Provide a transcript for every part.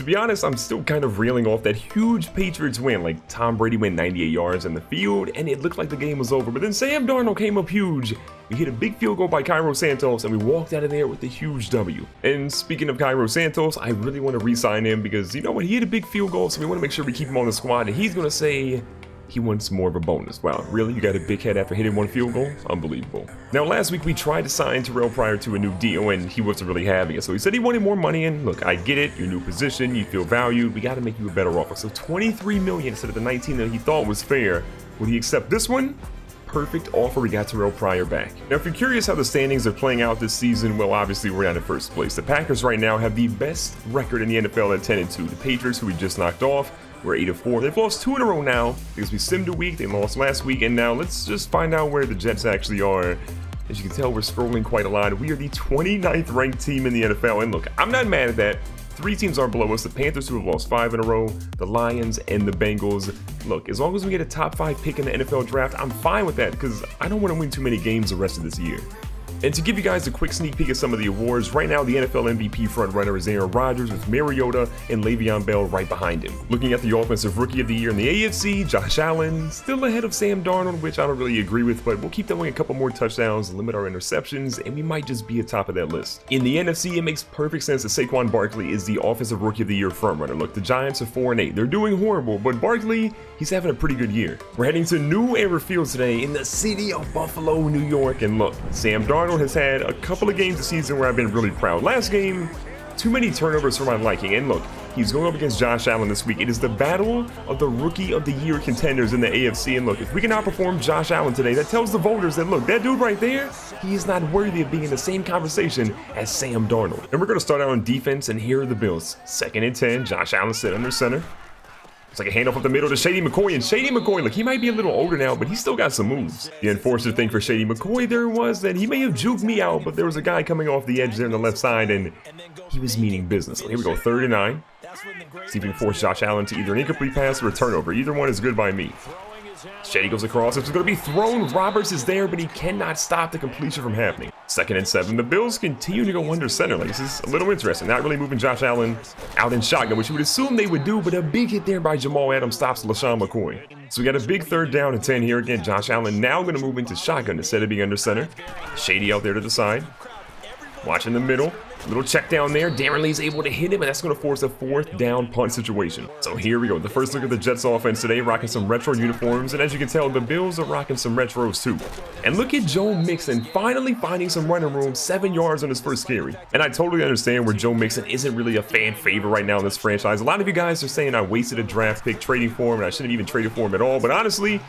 To be honest, I'm still kind of reeling off that huge Patriots win. Like, Tom Brady went 98 yards in the field, and it looked like the game was over. But then Sam Darnold came up huge. We hit a big field goal by Cairo Santos, and we walked out of there with a huge W. And speaking of Cairo Santos, I really want to re-sign him because, you know what, he hit a big field goal, so we want to make sure we keep him on the squad. And he's going to say he wants more of a bonus. Wow, really? You got a big head after hitting one field goal? Unbelievable. Now, last week we tried to sign Terrell Pryor to a new deal, and he wasn't really having it. So he said he wanted more money, and look, I get it. Your new position, you feel valued. We got to make you a better offer. So $23 million instead of the $19 that he thought was fair. Would he accept this one? Perfect offer. We got Terrell Pryor back. Now, if you're curious how the standings are playing out this season, well, obviously we're not in first place. The Packers right now have the best record in the NFL at 10-2. The Patriots, who we just knocked off, we're 8-4. They've lost 2 in a row now because we simmed a week. They lost last week, and now let's just find out where the Jets actually are. As you can tell, we're scrolling quite a lot. We are the 29th ranked team in the NFL, and look, I'm not mad at that. 3 teams are below us: the Panthers, who have lost 5 in a row, the Lions, and the Bengals. Look, as long as we get a top 5 pick in the NFL draft, I'm fine with that because I don't want to win too many games the rest of this year. And to give you guys a quick sneak peek of some of the awards, right now the NFL MVP frontrunner is Aaron Rodgers with Mariota and Le'Veon Bell right behind him. Looking at the Offensive Rookie of the Year in the AFC, Josh Allen, still ahead of Sam Darnold, which I don't really agree with, but we'll keep throwing a couple more touchdowns, limit our interceptions, and we might just be atop of that list. In the NFC, it makes perfect sense that Saquon Barkley is the Offensive Rookie of the Year frontrunner. Look, the Giants are 4-8. They're doing horrible, but Barkley, he's having a pretty good year. We're heading to New Era Field today in the city of Buffalo, New York, and look, Sam Darnold has had a couple of games this season where I've been really proud. Last game, too many turnovers for my liking, and look, he's going up against Josh Allen this week. It is the battle of the Rookie of the Year contenders in the AFC, and look, if we can outperform Josh Allen today, that tells the voters that, look, that dude right there, he is not worthy of being in the same conversation as Sam Darnold. And we're going to start out on defense, and here are the Bills. 2nd and 10, Josh Allen set under center. It's like a handoff up the middle to Shady McCoy, and Shady McCoy, look, he might be a little older now, but he's still got some moves. The unfortunate thing for Shady McCoy there was that he may have juked me out, but there was a guy coming off the edge there on the left side, and he was meaning business. So here we go, 3rd and 9. See if we can force Josh Allen to either an incomplete pass or a turnover. Either one is good by me. Shady goes across. It's going to be thrown. Roberts is there, but he cannot stop the completion from happening. 2nd and 7. The Bills continue to go under center. Like, this is a little interesting. Not really moving Josh Allen out in shotgun, which you would assume they would do, but a big hit there by Jamal Adams stops LaShawn McCoy. So we got a big 3rd down and 10 here again. Josh Allen now going to move into shotgun instead of being under center. Shady out there to the side. Watching the middle. Little check down there. Darren Lee's able to hit him, and that's going to force a 4th down punt situation. So here we go. The first look at the Jets offense today, rocking some retro uniforms. And as you can tell, the Bills are rocking some retros too. And look at Joe Mixon finally finding some running room, 7 yards on his first carry. And I totally understand where Joe Mixon isn't really a fan favorite right now in this franchise. A lot of you guys are saying I wasted a draft pick trading for him, and I shouldn't even traded for him at all. But honestly,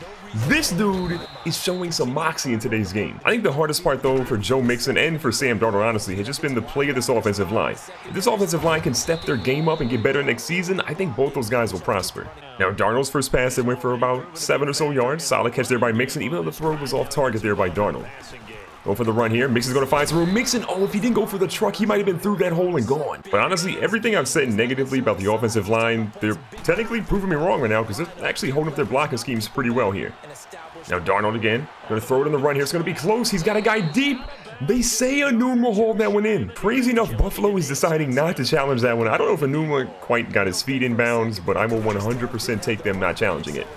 this dude is showing some moxie in today's game. I think the hardest part, though, for Joe Mixon and for Sam Darnold, honestly, has just been the play of this offensive line. If this offensive line can step their game up and get better next season, I think both those guys will prosper. Now, Darnold's first pass, it went for about 7 or so yards. Solid catch there by Mixon, even though the throw was off target there by Darnold. Go for the run here. Mixon's going to find some room. Mixon, oh, if he didn't go for the truck, he might have been through that hole and gone. But honestly, everything I've said negatively about the offensive line, they're technically proving me wrong right now because they're actually holding up their blocking schemes pretty well here. Now Darnold again. Going to throw it on the run here. It's going to be close. He's got a guy deep. They say Enuma will hold that one in. Crazy enough, Buffalo is deciding not to challenge that one. I don't know if Enuma quite got his feet in bounds, but I will 100% take them not challenging it.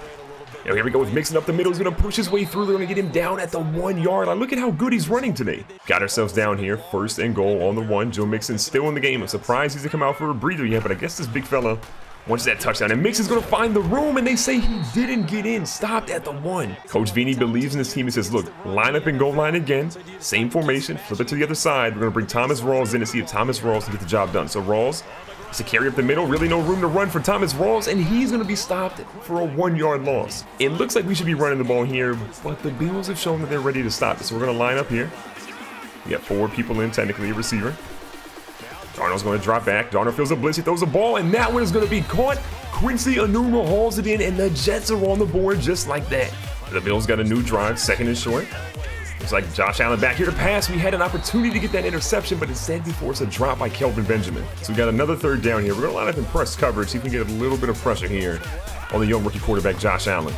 Now here we go with Mixon up the middle. He's going to push his way through. They're going to get him down at the 1 yard line. Look at how good he's running today. Got ourselves down here. 1st and goal on the 1. Joe Mixon still in the game. I'm surprised he's to come out for a breather yet, but I guess this big fella wants that touchdown. And Mixon's going to find the room, and they say he didn't get in. Stopped at the 1. Coach Vini believes in his team and says, look, line up and goal line again. Same formation. Flip it to the other side. We're going to bring Thomas Rawls in to see if Thomas Rawls can get the job done. So Rawls, it's a carry up the middle. Really no room to run for Thomas Rawls, and he's going to be stopped for a 1 yard loss. It looks like we should be running the ball here, but the Bills have shown that they're ready to stop it. So we're going to line up here. We got 4 people in, technically a receiver. Darnold's going to drop back. Darnold feels a blitz. He throws a ball, and that one is going to be caught. Quincy Enuma hauls it in, and the Jets are on the board just like that. The Bills got a new drive, 2nd and short. Looks like Josh Allen back here to pass. We had an opportunity to get that interception, but instead we forced a drop by Kelvin Benjamin. So we got another 3rd down here. We're going to line up in press coverage, see if we can get a little bit of pressure here on the young rookie quarterback, Josh Allen.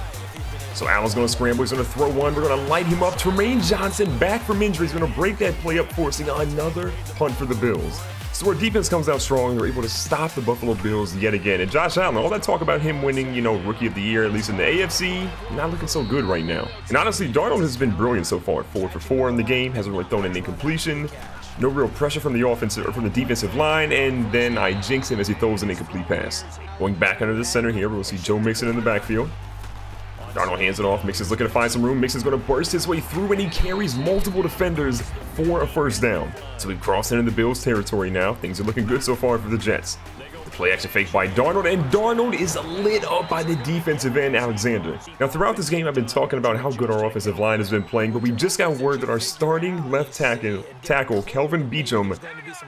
So Allen's going to scramble. He's going to throw one. We're going to light him up. Tremaine Johnson back from injury. He's going to break that play up, forcing another punt for the Bills. So our defense comes out strong. They're able to stop the Buffalo Bills yet again. And Josh Allen, all that talk about him winning, you know, Rookie of the Year, at least in the AFC, not looking so good right now. And honestly, Darnold has been brilliant so far. 4 for 4 in the game, hasn't really thrown an incompletion. No real pressure from the offensive or from the defensive line, and then I jinx him as he throws an incomplete pass. Going back under the center here, we'll see Joe Mixon in the backfield. Darnold hands it off. Mixon's looking to find some room. Mixon's going to burst his way through, and he carries multiple defenders for a first down. So we've crossed into the Bills' territory now. Things are looking good so far for the Jets. The play action fake by Darnold, and Darnold is lit up by the defensive end, Alexander. Now, throughout this game, I've been talking about how good our offensive line has been playing, but we just got word that our starting left tackle, Kelvin Beachum,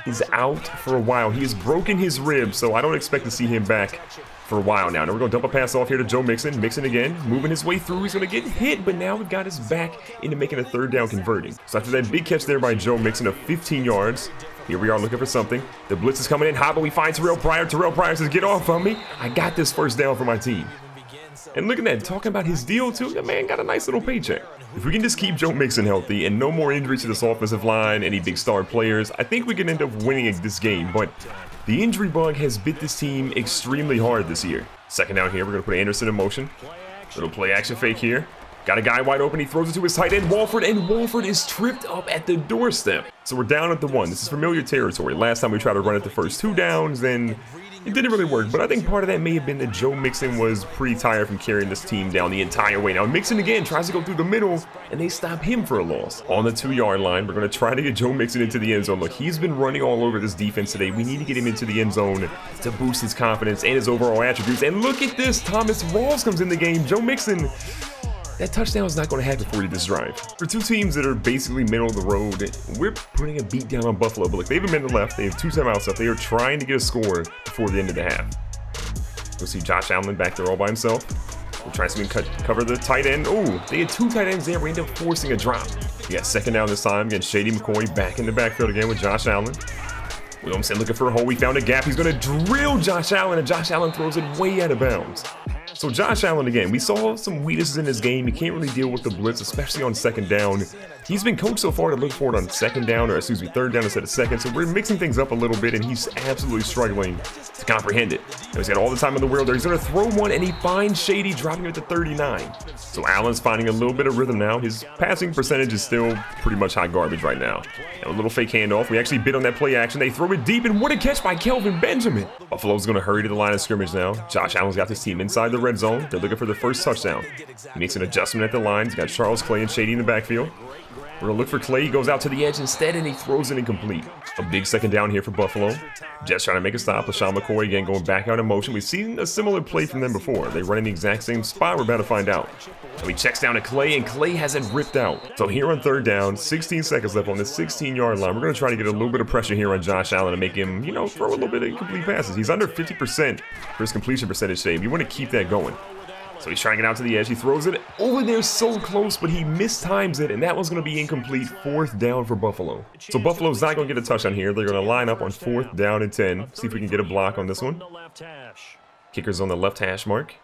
is out for a while. He has broken his rib, so I don't expect to see him back for a while now. Now we're going to dump a pass off here to Joe Mixon. Mixon again, moving his way through. He's going to get hit, but now we've got his back into making a third down converting. So after that big catch there by Joe Mixon of 15 yards, here we are looking for something. The blitz is coming in hot, but we find Terrell Pryor. Terrell Pryor says, get off of me. I got this first down for my team. And look at that, talking about his deal too, the man got a nice little paycheck. If we can just keep Joe Mixon healthy and no more injuries to this offensive line, any big star players, I think we can end up winning this game. But the injury bug has bit this team extremely hard this year. Second down here, we're going to put Anderson in motion. Little play action fake here. Got a guy wide open, he throws it to his tight end, Walford, and Walford is tripped up at the doorstep. So we're down at the 1. This is familiar territory. Last time we tried to run it the first 2 downs, then it didn't really work. But I think part of that may have been that Joe Mixon was pretty tired from carrying this team down the entire way. Now Mixon again tries to go through the middle, and they stop him for a loss. On the 2-yard line, we're going to try to get Joe Mixon into the end zone. Look, he's been running all over this defense today. We need to get him into the end zone to boost his confidence and his overall attributes. And look at this, Thomas Rawls comes in the game. Joe Mixon, that touchdown is not going to happen for you this drive. For two teams that are basically middle of the road, we're putting a beat down on Buffalo. But look, they have a minute left. They have 2 timeouts left. They are trying to get a score before the end of the half. We'll see Josh Allen back there all by himself. We'll try to cover the tight end. Oh, they had 2 tight ends there. We end up forcing a drop. We got second down this time against Shady McCoy back in the backfield again with Josh Allen. Williamson looking for a hole. We found a gap. He's going to drill Josh Allen, and Josh Allen throws it way out of bounds. So Josh Allen again, we saw some weaknesses in his game. He can't really deal with the blitz, especially on second down. He's been coached so far to look for it on second down, or excuse me, third down instead of second. So we're mixing things up a little bit, and he's absolutely struggling to comprehend it. Now he's got all the time in the world there. He's going to throw one, and he finds Shady, dropping it to 39. So Allen's finding a little bit of rhythm now. His passing percentage is still pretty much hot garbage right now. And a little fake handoff. We actually bid on that play action. They throw it deep, and what a catch by Kelvin Benjamin. Buffalo's going to hurry to the line of scrimmage now. Josh Allen's got this team inside the red zone. They're looking for the first touchdown. He makes an adjustment at the line. He's got Charles Clay and Shady in the backfield. We're going to look for Clay. He goes out to the edge instead, and he throws it incomplete. A big second down here for Buffalo. Jets trying to make a stop. LaShawn McCoy again going back out in motion. We've seen a similar play from them before. They run in the exact same spot. We're about to find out. So he checks down to Clay, and Clay has it ripped out. So here on third down, 16 seconds left on the 16-yard line. We're going to try to get a little bit of pressure here on Josh Allen and make him, you know, throw a little bit of incomplete passes. He's under 50% for his completion percentage today. You want to keep that going. So he's trying to get out to the edge. He throws it over there so close, but he mistimes it, and that one's going to be incomplete. 4th down for Buffalo. So Buffalo's not going to get a touchdown here. They're going to line up on 4th down and 10. See if we can get a block on this one. Kicker's on the left hash mark.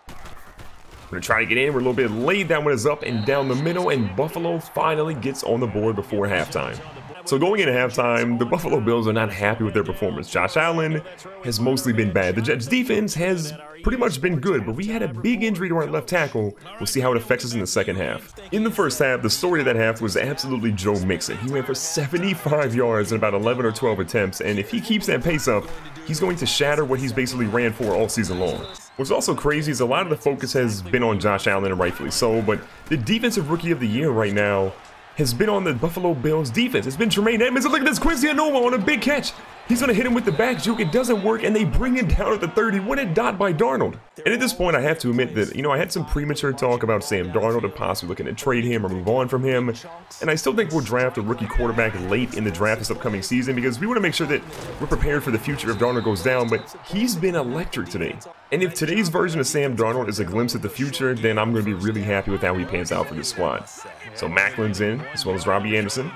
We're going to try to get in. We're a little bit late. That one is up and down the middle, and Buffalo finally gets on the board before halftime. So going into halftime, the Buffalo Bills are not happy with their performance. Josh Allen has mostly been bad. The Jets' defense has pretty much been good, but we had a big injury to our left tackle. We'll see how it affects us in the second half. In the first half, the story of that half was absolutely Joe Mixon. He went for 75 yards in about 11 or 12 attempts, and if he keeps that pace up, he's going to shatter what he's basically ran for all season long. What's also crazy is a lot of the focus has been on Josh Allen, and rightfully so, but the defensive rookie of the year right now has been on the Buffalo Bills defense. It's been Tremaine Edmonds. Look at this, Quincy Anoma on a big catch. He's going to hit him with the back juke. It doesn't work, and they bring him down at the 30. What a dot by Darnold. And at this point, I have to admit that, you know, I had some premature talk about Sam Darnold and possibly looking to trade him or move on from him. And I still think we'll draft a rookie quarterback late in the draft this upcoming season because we want to make sure that we're prepared for the future if Darnold goes down. But he's been electric today. And if today's version of Sam Darnold is a glimpse at the future, then I'm going to be really happy with how he pans out for this squad. So Macklin's in, as well as Robbie Anderson.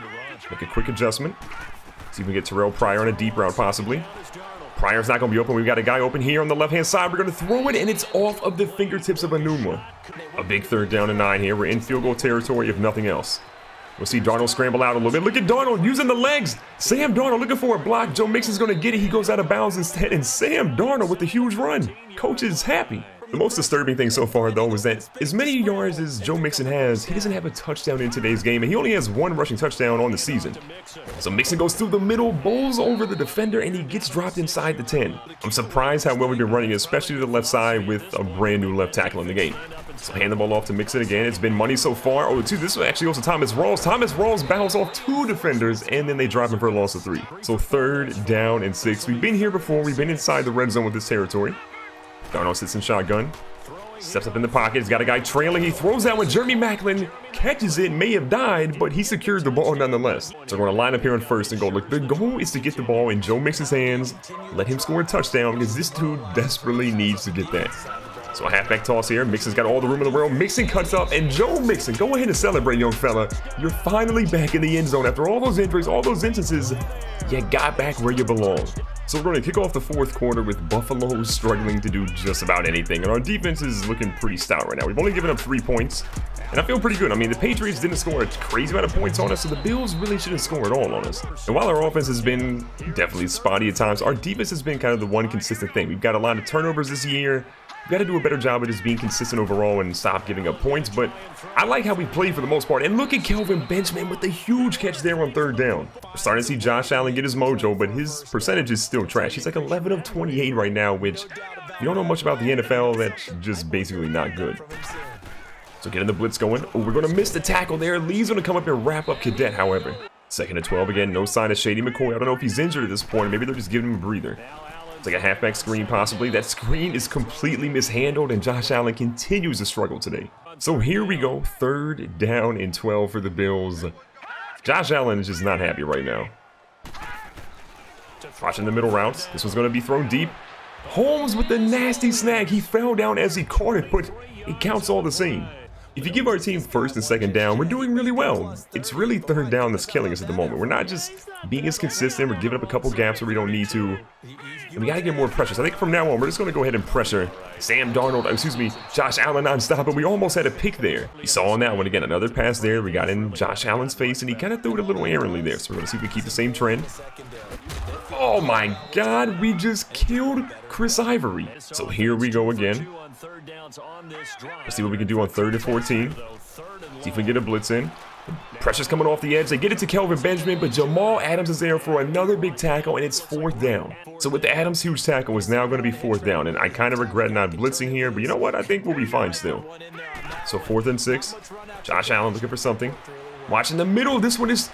Make a quick adjustment. See if we can get Terrell Pryor on a deep route, possibly. Pryor's not going to be open. We've got a guy open here on the left-hand side. We're going to throw it, and it's off of the fingertips of Anuma. A big 3rd down and 9 here. We're in field goal territory, if nothing else. We'll see Darnold scramble out a little bit. Look at Darnold using the legs. Sam Darnold looking for a block. Joe Mixon's going to get it. He goes out of bounds instead. And Sam Darnold with a huge run. Coach is happy. The most disturbing thing so far, though, is that as many yards as Joe Mixon has, he doesn't have a touchdown in today's game, and he only has one rushing touchdown on the season. So Mixon goes through the middle, bowls over the defender, and he gets dropped inside the 10. I'm surprised how well we've been running, especially to the left side with a brand new left tackle in the game. So hand the ball off to Mixon again. It's been money so far. Oh, this actually goes to Thomas Rawls. Thomas Rawls battles off 2 defenders, and then they drop him for a loss of 3. So 3rd down and 6. We've been here before. We've been inside the red zone with this territory. Darnold sits in shotgun. Steps up in the pocket. He's got a guy trailing. He throws that one. Jeremy Maclin catches it. May have died, but he secured the ball nonetheless. So we're going to line up here on 1st and goal. Look, the goal is to get the ball in Joe Mixon's hands. Let him score a touchdown because this dude desperately needs to get that. So a halfback toss here. Mixon's got all the room in the world. Mixon cuts up, and Joe Mixon, go ahead and celebrate, young fella. You're finally back in the end zone. After all those injuries, all those instances, you got back where you belong. So we're going to kick off the 4th quarter with Buffalo struggling to do just about anything. And our defense is looking pretty stout right now. We've only given up 3 points. And I feel pretty good. I mean, the Patriots didn't score a crazy amount of points on us, so the Bills really shouldn't score at all on us. And while our offense has been definitely spotty at times, our defense has been kind of the one consistent thing. We've got a lot of turnovers this year. We've got to do a better job of just being consistent overall and stop giving up points. But I like how we play for the most part. And look at Kelvin Benjamin with the huge catch there on 3rd down. We're starting to see Josh Allen get his mojo, but his percentage is still trash. He's like 11 of 28 right now, which, if you don't know much about the NFL, that's just basically not good. So getting the blitz going. Oh, we're going to miss the tackle there. Lee's going to come up and wrap up Cadet, however. 2nd and 12 again. No sign of Shady McCoy. I don't know if he's injured at this point. Maybe they're just giving him a breather. It's like a halfback screen, possibly. That screen is completely mishandled, and Josh Allen continues to struggle today. So here we go. 3rd down and 12 for the Bills. Josh Allen is just not happy right now. Watching the middle routes. This one's going to be thrown deep. Holmes with the nasty snag. He fell down as he caught it, but it counts all the same. If you give our team 1st and 2nd down, we're doing really well. It's really 3rd down that's killing us at the moment. We're not just being as consistent. We're giving up a couple gaps where we don't need to. And we got to get more pressure. So I think from now on, we're just going to go ahead and pressure Sam Darnold, Josh Allen nonstop. But we almost had a pick there. You saw on that one again, another pass there. We got in Josh Allen's face, and he kind of threw it a little errantly there. So we're going to see if we keep the same trend. Oh my God, we just killed Chris Ivory. So here we go again. Let's see what we can do on 3rd and 14. See if we can get a blitz in. Pressure's coming off the edge. They get it to Kelvin Benjamin, but Jamal Adams is there for another big tackle, and it's 4th down. So with the Adams' huge tackle, it's now going to be 4th down, and I kind of regret not blitzing here, but you know what? I think we'll be fine still. So 4th and 6. Josh Allen looking for something. Watching the middle. This one is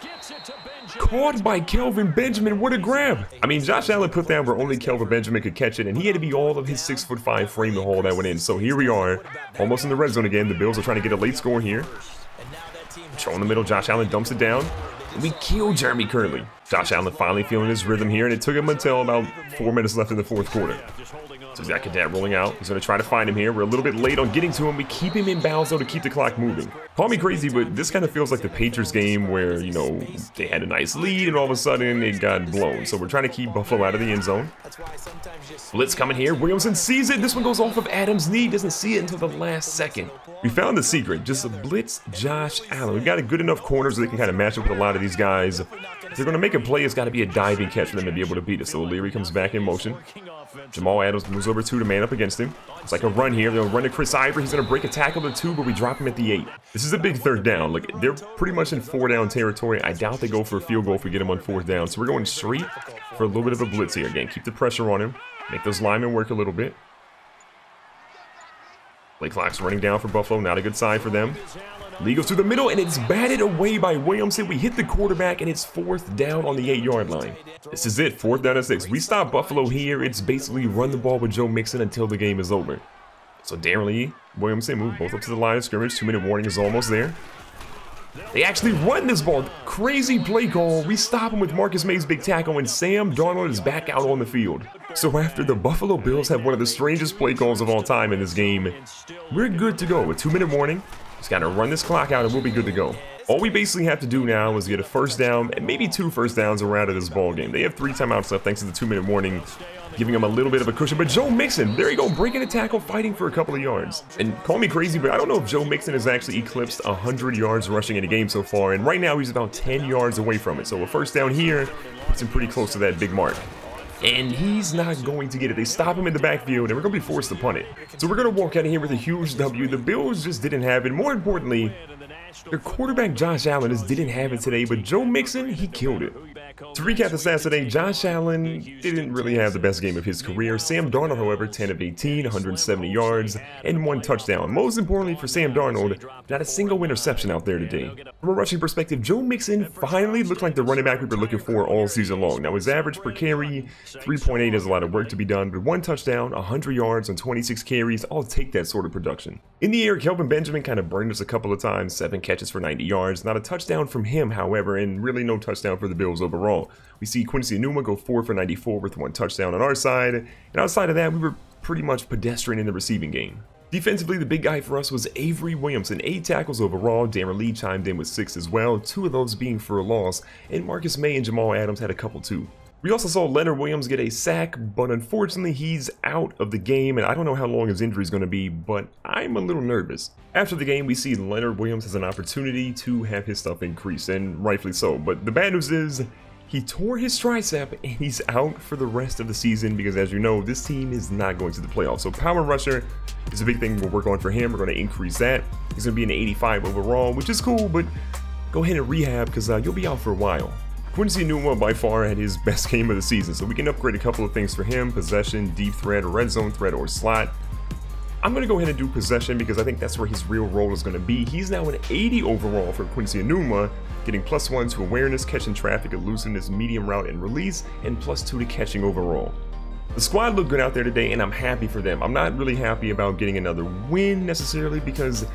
caught by Kelvin Benjamin. What a grab. I mean, Josh Allen put that where only Kelvin Benjamin could catch it, and he had to be all of his 6'5" frame to haul that one in. So here we are, almost in the red zone again. The Bills are trying to get a late score here. Throw in the middle. Josh Allen dumps it down. And we kill Jeremy Curley. Josh Allen finally feeling his rhythm here, and it took him until about 4 minutes left in the 4th quarter. So he's got Cadet rolling out. He's going to try to find him here. We're a little bit late on getting to him. We keep him in bounds, though, to keep the clock moving. Call me crazy, but this kind of feels like the Patriots game where, you know, they had a nice lead, and all of a sudden it got blown. So we're trying to keep Buffalo out of the end zone. Blitz coming here. Williamson sees it. This one goes off of Adams' knee. Doesn't see it until the last second. We found the secret. Just blitz Josh Allen. We've got a good enough corner so they can kind of match up with a lot of these guys. If they're going to make a play, it's got to be a diving catch for them to be able to beat us. So Leary comes back in motion. Jamal Adams moves over 2 to man up against him. It's like a run here. They'll run to Chris Ivory. He's going to break a tackle to 2, but we drop him at the 8. This is a big 3rd down. Look, they're pretty much in 4-down territory. I doubt they go for a field goal if we get him on 4th down. So we're going straight for a little bit of a blitz here. Again, keep the pressure on him. Make those linemen work a little bit. Play clock's running down for Buffalo. Not a good sign for them. Lee goes through the middle, and it's batted away by Williamson. We hit the quarterback, and it's 4th down on the 8-yard line. This is it, 4th down and 6. We stop Buffalo here. It's basically run the ball with Joe Mixon until the game is over. So Darren Lee, Williamson move both up to the line of scrimmage. 2-minute warning is almost there. They actually run this ball. Crazy play call. We stop him with Marcus May's big tackle, and Sam Darnold is back out on the field. So after the Buffalo Bills have one of the strangest play calls of all time in this game, we're good to go. A 2-minute warning. Just got to run this clock out and we'll be good to go. All we basically have to do now is get a first down and maybe 2 first downs around of this ball game. They have 3 timeouts left thanks to the 2-minute warning, giving them a little bit of a cushion. But Joe Mixon, there you go, breaking a tackle, fighting for a couple of yards. And call me crazy, but I don't know if Joe Mixon has actually eclipsed 100 yards rushing in a game so far. And right now he's about 10 yards away from it. So a first down here puts him pretty close to that big mark. And he's not going to get it. They stop him in the backfield, and we're going to be forced to punt it. So we're going to walk out of here with a huge W. The Bills just didn't have it. More importantly, their quarterback Josh Allen just didn't have it today, but Joe Mixon, he killed it. To recap the stats today, Josh Allen didn't really have the best game of his career. Sam Darnold, however, 10 of 18, 170 yards, and 1 touchdown. Most importantly for Sam Darnold, not a single interception out there today. From a rushing perspective, Joe Mixon finally looked like the running back we've been looking for all season long. Now, his average per carry, 3.8, has a lot of work to be done, but 1 touchdown, 100 yards on 26 carries, I'll take that sort of production. In the air, Kelvin Benjamin kind of burned us a couple of times, 7 catches for 90 yards. Not a touchdown from him, however, and really no touchdown for the Bills overall. We see Quincy Enunwa go 4 for 94 with 1 touchdown on our side, and outside of that, we were pretty much pedestrian in the receiving game. Defensively, the big guy for us was Avery Williamson, 8 tackles overall. Darren Lee chimed in with 6 as well, 2 of those being for a loss, and Marcus May and Jamal Adams had a couple too. We also saw Leonard Williams get a sack, but unfortunately he's out of the game, and I don't know how long his injury is going to be, but I'm a little nervous. After the game, we see Leonard Williams has an opportunity to have his stuff increased, and rightfully so, but the bad news is he tore his tricep and he's out for the rest of the season because, as you know, this team is not going to the playoffs. So power rusher is a big thing we'll work on for him. We're going to increase that. He's going to be an 85 overall, which is cool, but go ahead and rehab because you'll be out for a while. Quincy Enunwa by far had his best game of the season, so we can upgrade a couple of things for him: possession, deep threat, red zone threat, or slot. I'm going to go ahead and do possession because I think that's where his real role is going to be. He's now an 80 overall for Quincy Enunwa, getting +1 to awareness, catching traffic, elusiveness, medium route, and release, and +2 to catching overall. The squad looked good out there today, and I'm happy for them. I'm not really happy about getting another win necessarily because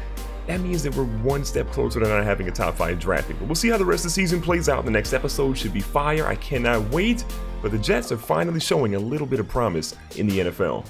that means that we're 1 step closer to not having a top 5 draft pick. But we'll see how the rest of the season plays out. The next episode should be fire. I cannot wait. But the Jets are finally showing a little bit of promise in the NFL.